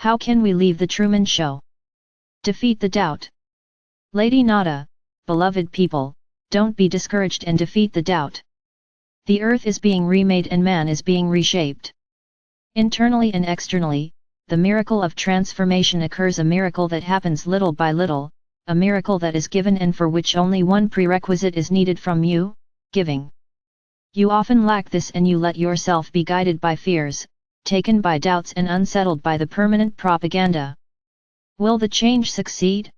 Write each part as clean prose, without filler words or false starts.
How can we leave the Truman Show? Defeat the doubt. Lady Nada, beloved people, don't be discouraged and defeat the doubt. The earth is being remade and man is being reshaped. Internally and externally, the miracle of transformation occurs, a miracle that happens little by little, a miracle that is given and for which only one prerequisite is needed from you: giving. You often lack this and you let yourself be guided by fears, taken by doubts and unsettled by the permanent propaganda. Will the change succeed?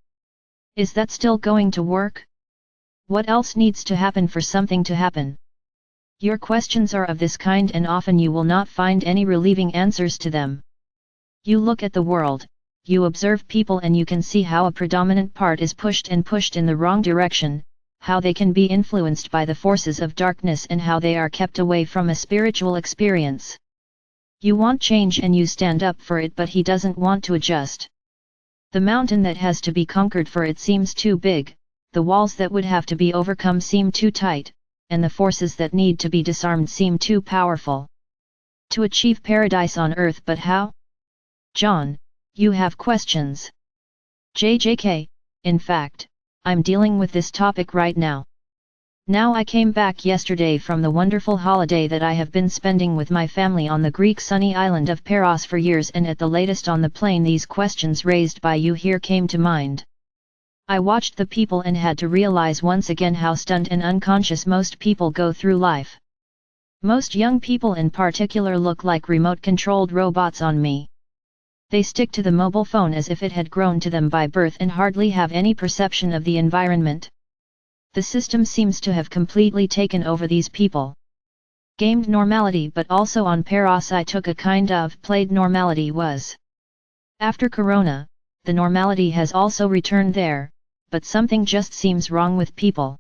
Is that still going to work? What else needs to happen for something to happen? Your questions are of this kind and often you will not find any relieving answers to them. You look at the world, you observe people and you can see how a predominant part is pushed in the wrong direction, how they can be influenced by the forces of darkness and how they are kept away from a spiritual experience. You want change and you stand up for it, but he doesn't want to adjust. The mountain that has to be conquered for it seems too big, the walls that would have to be overcome seem too tight, and the forces that need to be disarmed seem too powerful. To achieve paradise on earth, but how? John, you have questions. JJK, in fact, I'm dealing with this topic right now. Now I came back yesterday from the wonderful holiday that I have been spending with my family on the Greek sunny island of Paros for years, and at the latest on the plane these questions raised by you here came to mind. I watched the people and had to realize once again how stunned and unconscious most people go through life. Most young people in particular look like remote-controlled robots on me. They stick to the mobile phone as if it had grown to them by birth and hardly have any perception of the environment. The system seems to have completely taken over these people. Gamed normality, but also on Paros I took a kind of played normality was. After Corona, the normality has also returned there, but something just seems wrong with people.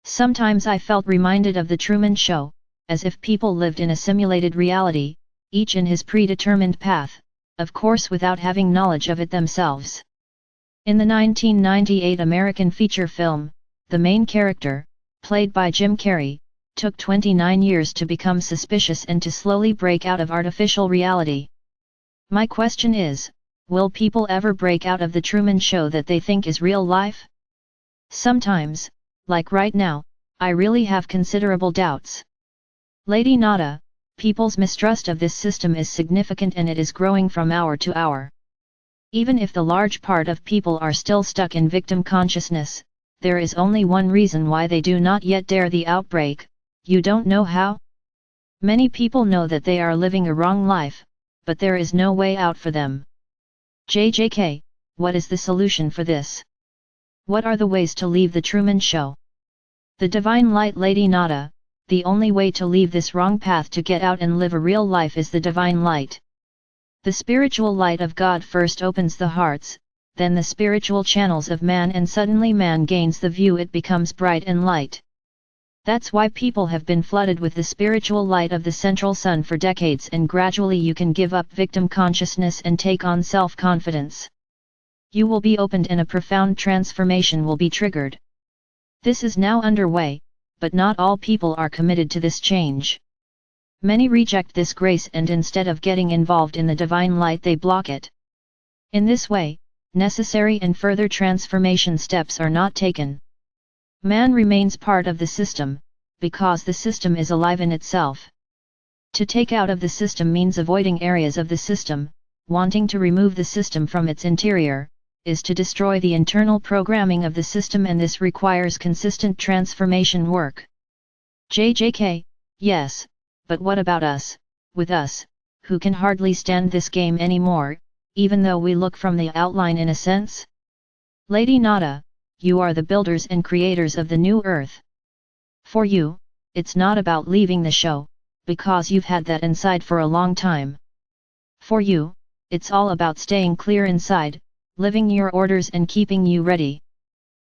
Sometimes I felt reminded of the Truman Show, as if people lived in a simulated reality, each in his predetermined path, of course without having knowledge of it themselves. In the 1998 American feature film, the main character, played by Jim Carrey, took 29 years to become suspicious and to slowly break out of artificial reality. My question is, will people ever break out of the Truman Show that they think is real life? Sometimes, like right now, I really have considerable doubts. Lady Nada, people's mistrust of this system is significant and it is growing from hour to hour. Even if the large part of people are still stuck in victim consciousness, there is only one reason why they do not yet dare the outbreak: you don't know how? Many people know that they are living a wrong life, but there is no way out for them. JJK, what is the solution for this? What are the ways to leave the Truman Show? The divine light. Lady Nada, the only way to leave this wrong path to get out and live a real life is the divine light. The spiritual light of God first opens the hearts, then the spiritual channels of man, and suddenly man gains the view, it becomes bright and light. That's why people have been flooded with the spiritual light of the central sun for decades, and gradually you can give up victim consciousness and take on self-confidence. You will be opened and a profound transformation will be triggered. This is now underway, but not all people are committed to this change. Many reject this grace and instead of getting involved in the divine light they block it. In this way, necessary and further transformation steps are not taken. Man remains part of the system, because the system is alive in itself. To take out of the system means avoiding areas of the system. Wanting to remove the system from its interior, is to destroy the internal programming of the system, and this requires consistent transformation work. JJK, yes, but what about us, with us, who can hardly stand this game anymore, even though we look from the outline in a sense? Lady Nada, you are the builders and creators of the new earth. For you, it's not about leaving the show, because you've had that inside for a long time. For you, it's all about staying clear inside, living your orders and keeping you ready.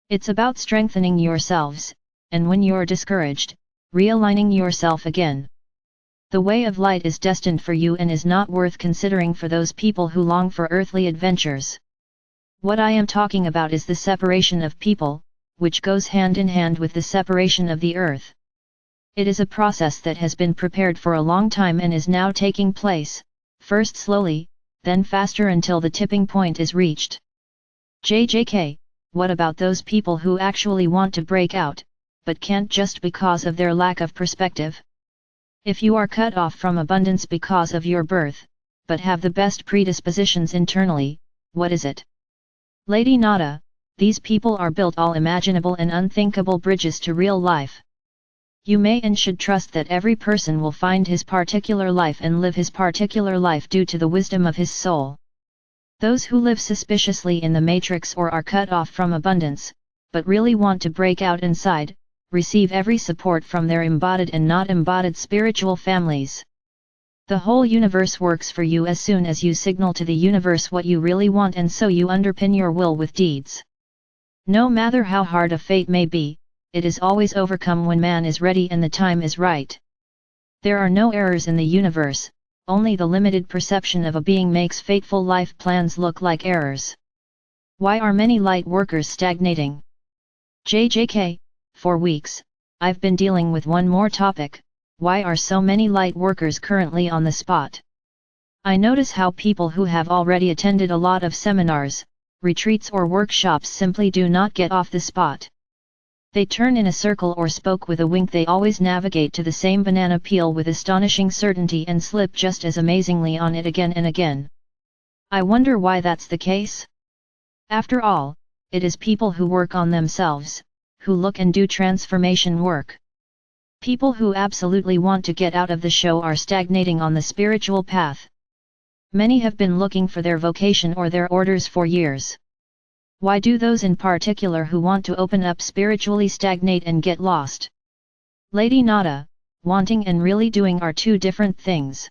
It's about strengthening yourselves, and when you're discouraged, realigning yourself again. The way of light is destined for you and is not worth considering for those people who long for earthly adventures. What I am talking about is the separation of people, which goes hand in hand with the separation of the earth. It is a process that has been prepared for a long time and is now taking place, first slowly, then faster until the tipping point is reached. JJK, what about those people who actually want to break out, but can't just because of their lack of perspective? If you are cut off from abundance because of your birth, but have the best predispositions internally, what is it? Lady Nada, these people are built all imaginable and unthinkable bridges to real life. You may and should trust that every person will find his particular life and live his particular life due to the wisdom of his soul. Those who live suspiciously in the matrix or are cut off from abundance, but really want to break out inside, receive every support from their embodied and not embodied spiritual families. The whole universe works for you as soon as you signal to the universe what you really want, and so you underpin your will with deeds. No matter how hard a fate may be, it is always overcome when man is ready and the time is right. There are no errors in the universe, only the limited perception of a being makes fateful life plans look like errors. Why are many light workers stagnating? JJK, for weeks, I've been dealing with one more topic: why are so many light workers currently on the spot? I notice how people who have already attended a lot of seminars, retreats or workshops simply do not get off the spot. They turn in a circle or spoke with a wink. They always navigate to the same banana peel with astonishing certainty and slip just as amazingly on it again and again. I wonder why that's the case? After all, it is people who work on themselves, who look and do transformation work. People who absolutely want to get out of the show are stagnating on the spiritual path. Many have been looking for their vocation or their orders for years. Why do those in particular who want to open up spiritually stagnate and get lost? Lady Nada, wanting and really doing are two different things.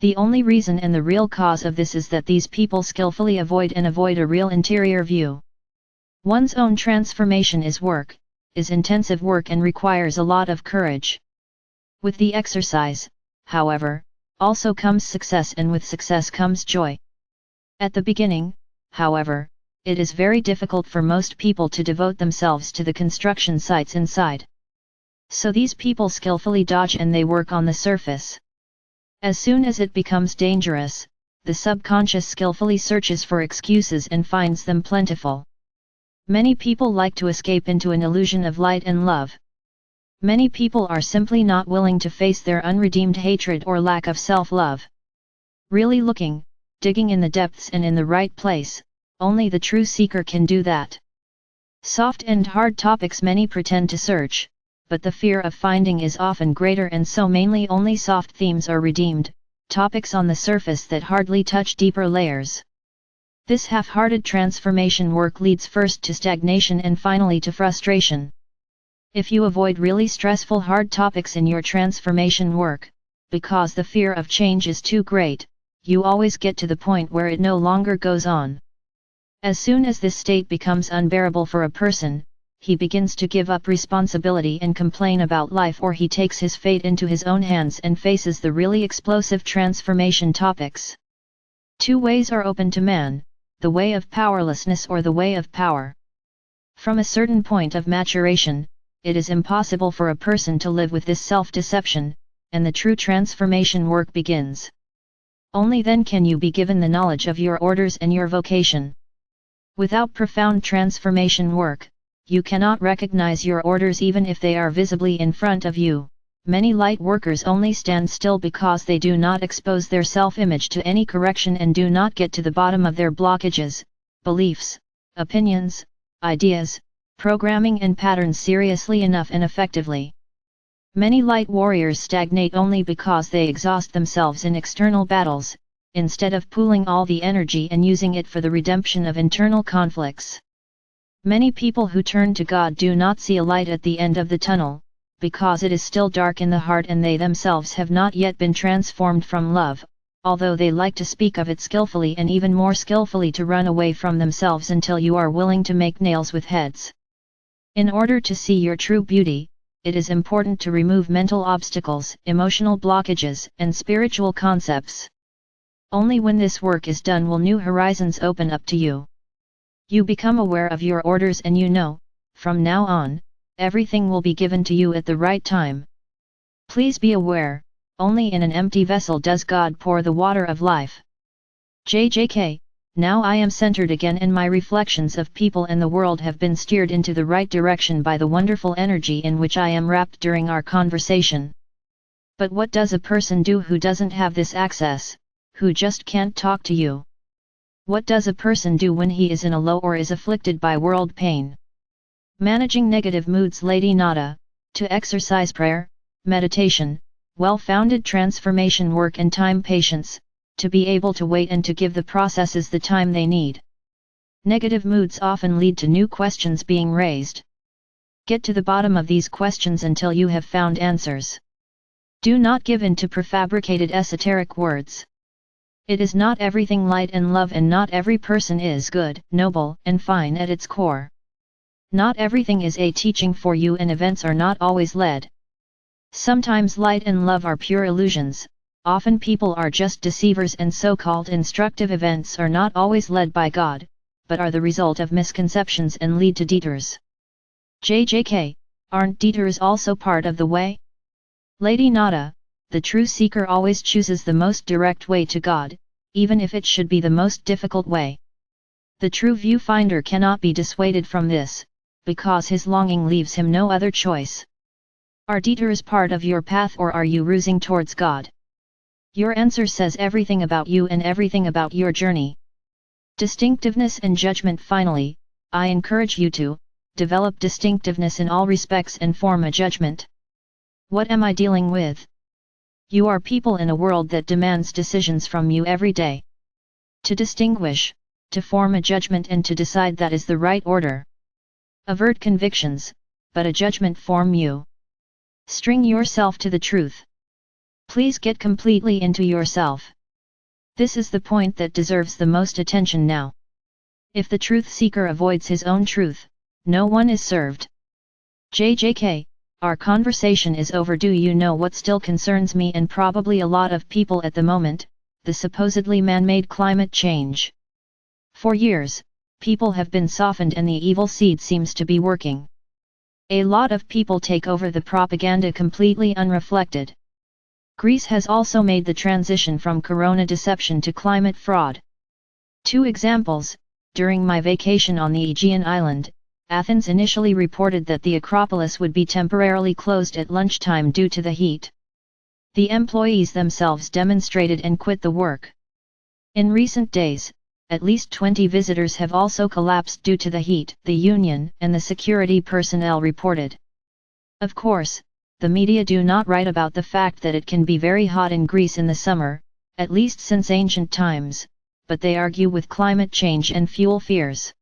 The only reason and the real cause of this is that these people skillfully avoid a real interior view. One's own transformation is intensive work and requires a lot of courage. With the exercise, however, also comes success, and with success comes joy. At the beginning, however, it is very difficult for most people to devote themselves to the construction sites inside. So these people skillfully dodge and they work on the surface. As soon as it becomes dangerous, the subconscious skillfully searches for excuses and finds them plentiful. Many people like to escape into an illusion of light and love. Many people are simply not willing to face their unredeemed hatred or lack of self-love. Really looking, digging in the depths and in the right place, only the true seeker can do that. Soft and hard topics many pretend to search, but the fear of finding is often greater, and so mainly only soft themes are redeemed, topics on the surface that hardly touch deeper layers. This half-hearted transformation work leads first to stagnation and finally to frustration. If you avoid really stressful hard topics in your transformation work, because the fear of change is too great, you always get to the point where it no longer goes on. As soon as this state becomes unbearable for a person, he begins to give up responsibility and complain about life, or he takes his fate into his own hands and faces the really explosive transformation topics. Two ways are open to man: the way of powerlessness or the way of power. From a certain point of maturation, it is impossible for a person to live with this self-deception, and the true transformation work begins. Only then can you be given the knowledge of your orders and your vocation. Without profound transformation work, you cannot recognize your orders even if they are visibly in front of you. Many light workers only stand still because they do not expose their self-image to any correction and do not get to the bottom of their blockages, beliefs, opinions, ideas, programming and patterns seriously enough and effectively. Many light warriors stagnate only because they exhaust themselves in external battles, instead of pooling all the energy and using it for the redemption of internal conflicts. Many people who turn to God do not see a light at the end of the tunnel, because it is still dark in the heart and they themselves have not yet been transformed from love, although they like to speak of it skillfully and even more skillfully to run away from themselves until you are willing to make nails with heads. In order to see your true beauty, it is important to remove mental obstacles, emotional blockages, and spiritual concepts. Only when this work is done will new horizons open up to you. You become aware of your orders and you know, from now on, everything will be given to you at the right time. Please be aware, only in an empty vessel does God pour the water of life. JJK, now I am centered again and my reflections of people and the world have been steered into the right direction by the wonderful energy in which I am wrapped during our conversation. But what does a person do who doesn't have this access, who just can't talk to you? What does a person do when he is in a low or is afflicted by world pain? Managing negative moods. Lady Nada, to exercise prayer, meditation, well-founded transformation work and time patience, to be able to wait and to give the processes the time they need. Negative moods often lead to new questions being raised. Get to the bottom of these questions until you have found answers. Do not give in to prefabricated esoteric words. It is not everything light and love, and not every person is good, noble, and fine at its core. Not everything is a teaching for you, and events are not always led. Sometimes light and love are pure illusions, often people are just deceivers, and so-called instructive events are not always led by God, but are the result of misconceptions and lead to detours. JJK, aren't detours also part of the way? Lady Nada, the true seeker always chooses the most direct way to God, even if it should be the most difficult way. The true viewfinder cannot be dissuaded from this, because his longing leaves him no other choice. Are detours part of your path, or are you rusing towards God? Your answer says everything about you and everything about your journey. Distinctiveness and judgment. Finally, I encourage you to develop distinctiveness in all respects and form a judgment. What am I dealing with? You are people in a world that demands decisions from you every day. To distinguish, to form a judgment and to decide, that is the right order. Avert convictions, but a judgment form you. String yourself to the truth. Please get completely into yourself. This is the point that deserves the most attention now. If the truth seeker avoids his own truth, no one is served. JJK, our conversation is overdue. You know what still concerns me and probably a lot of people at the moment, the supposedly man-made climate change. For years, people have been softened and the evil seed seems to be working. A lot of people take over the propaganda completely unreflected. Greece has also made the transition from corona deception to climate fraud. 2 examples, during my vacation on the Aegean island, Athens initially reported that the Acropolis would be temporarily closed at lunchtime due to the heat. The employees themselves demonstrated and quit the work. In recent days, at least 20 visitors have also collapsed due to the heat, the union and the security personnel reported. Of course, the media do not write about the fact that it can be very hot in Greece in the summer, at least since ancient times, but they argue with climate change and fuel fears.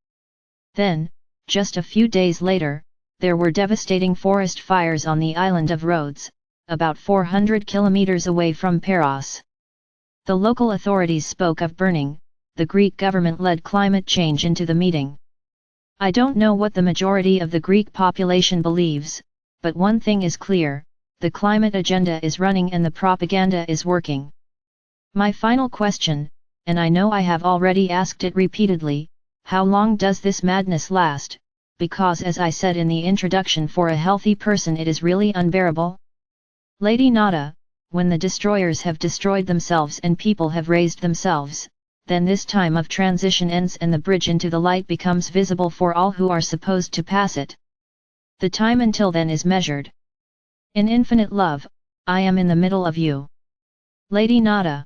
Then, just a few days later, there were devastating forest fires on the island of Rhodes, about 400 kilometers away from Paros. The local authorities spoke of burning the Greek government-led climate change into the meeting. I don't know what the majority of the Greek population believes, but one thing is clear, the climate agenda is running and the propaganda is working. My final question, and I know I have already asked it repeatedly, how long does this madness last? Because as I said in the introduction, for a healthy person it is really unbearable. Lady Nada, when the destroyers have destroyed themselves and people have raised themselves, then this time of transition ends and the bridge into the light becomes visible for all who are supposed to pass it. The time until then is measured. In infinite love, I am in the middle of you. Lady Nada.